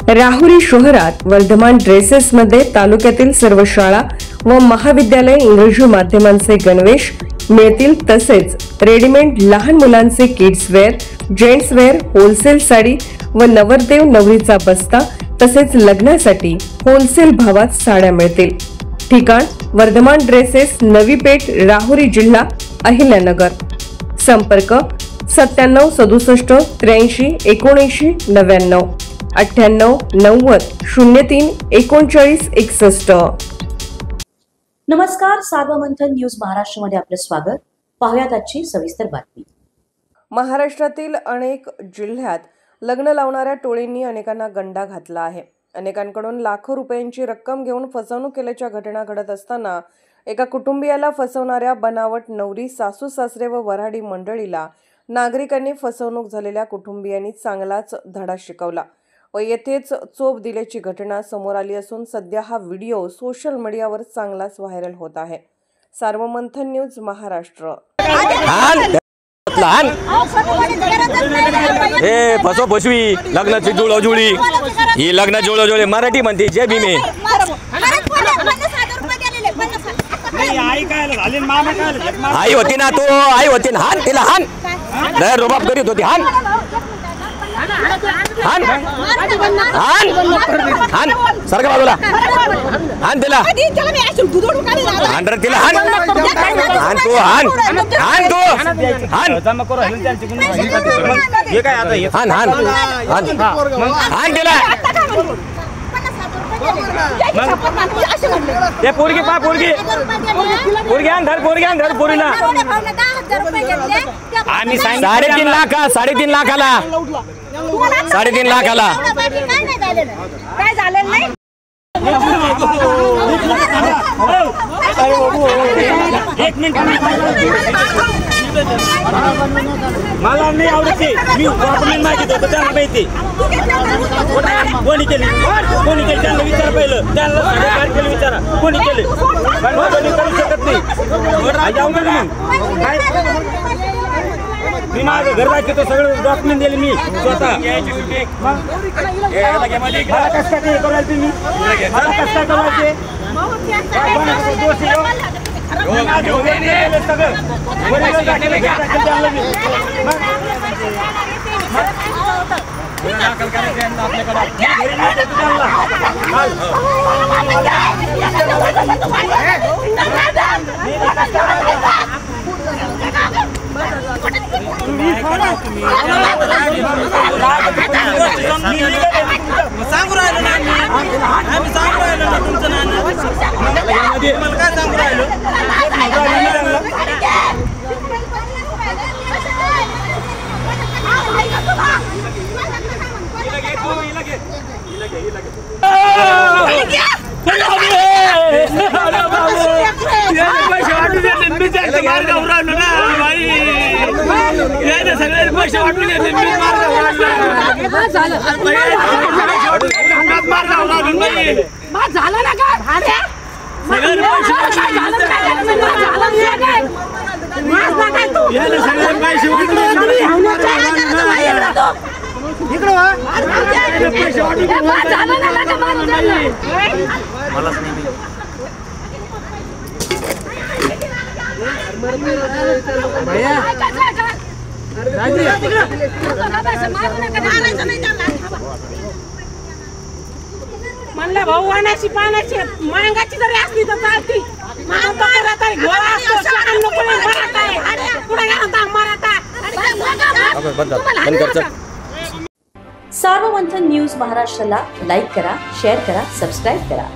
राहुरी शहरात वर्धमान ड्रेसेस मध्ये तालुक्यातील सर्व शाळा व महाविद्यालय इंग्रजी माध्यमांचे गणवेश मिळतील, तसेच रेडीमेड लहान मुलांचे kids wear, gents wear, wholesale sari व नवरदेव नवरीचा बस्ता तसेच लग्नासाठी होलसेल भावात साड्या मिळतील। ठिकाण वर्धमान ड्रेसेस, नवी पेठ, राहुरी, जिल्हा अहिल्यानगर। संपर्क 97 67 83 79 99 98 90 03 39 61। नमस्कार, सार्वमंथन न्यूज महाराष्ट्र मध्ये आपले स्वागत। पाहुयात आजची सविस्तर बातमी। महाराष्ट्रातील अनेक जिल्ह्यात लग्न लावणाऱ्या टोळींनी अनेकांना गंडा घातला आहे। अनेकांकडून लाखो रुपयांची रक्कम घेऊन फसवणूक केल्याच्या घटना घडत असताना एका कुटुंबियाला फसवणाऱ्या बनावट नवरी, सासू सासरे व वऱ्हाडी मंडळीला नागरिकांनी फसवणूक झालेल्या कुटुंबियांनी चांगलाच धडा शिकवला व येथेच चोप दिल्याची घटना समोर आली असून सध्या हा व्हिडिओ सोशल मीडियावर चांगलाच व्हायरल होत आहे। सार्वमंथन न्यूज महाराष्ट्र। हे फसो फसवी लग्नाची जुळजुळी, ही लग्न जुळजुळी मराठी म्हणते जे भीमे। आई होती ना, तो आई होती ना, हान तिला हान, लय रुबाब करीत होती, हान हान हान हान, सारखं बाजूला हान तिला, हान रे तिला, हान हान तू, हान हान तू, हान हान हान हान तिला। ये पोरगी पा, पोरगी पोरगी आण धर, पोरगी आण धर पोरीला। आम्ही 3.5 लाख, 3.5 लाखाला, 3.5 लाखाला। काय झालं नाही? एक मिनिट, मला नाही आवडते, मी वापरून मागितलं होतं त्यांना माहिती कोणी केली, कोणी केली त्यांना विचार, पहिलं त्यांना साडेबार केलं विचारा कोणी केले, कोणी करू शकत नाही। जाऊ नका मग, मी माझं घर दाखवतो, सगळं डॉक्युमेंट दिले मी स्वतः। मला कसं काय करायचं, मी मला कसं काय करायचे, सांगू राहिलो ना आम्ही, सांगू राहिलो ना तुमचं नाव, मला काय सांगू राहिलो। पैसे वाटून घेतले, झालं ना का? म्हणलं भाऊ, आणायची पाण्याची मांगाची जरी असली तर चालती, सार्वमंथन न्यूज महाराष्ट्राला लाईक करा, शेअर करा, सबस्क्राईब करा।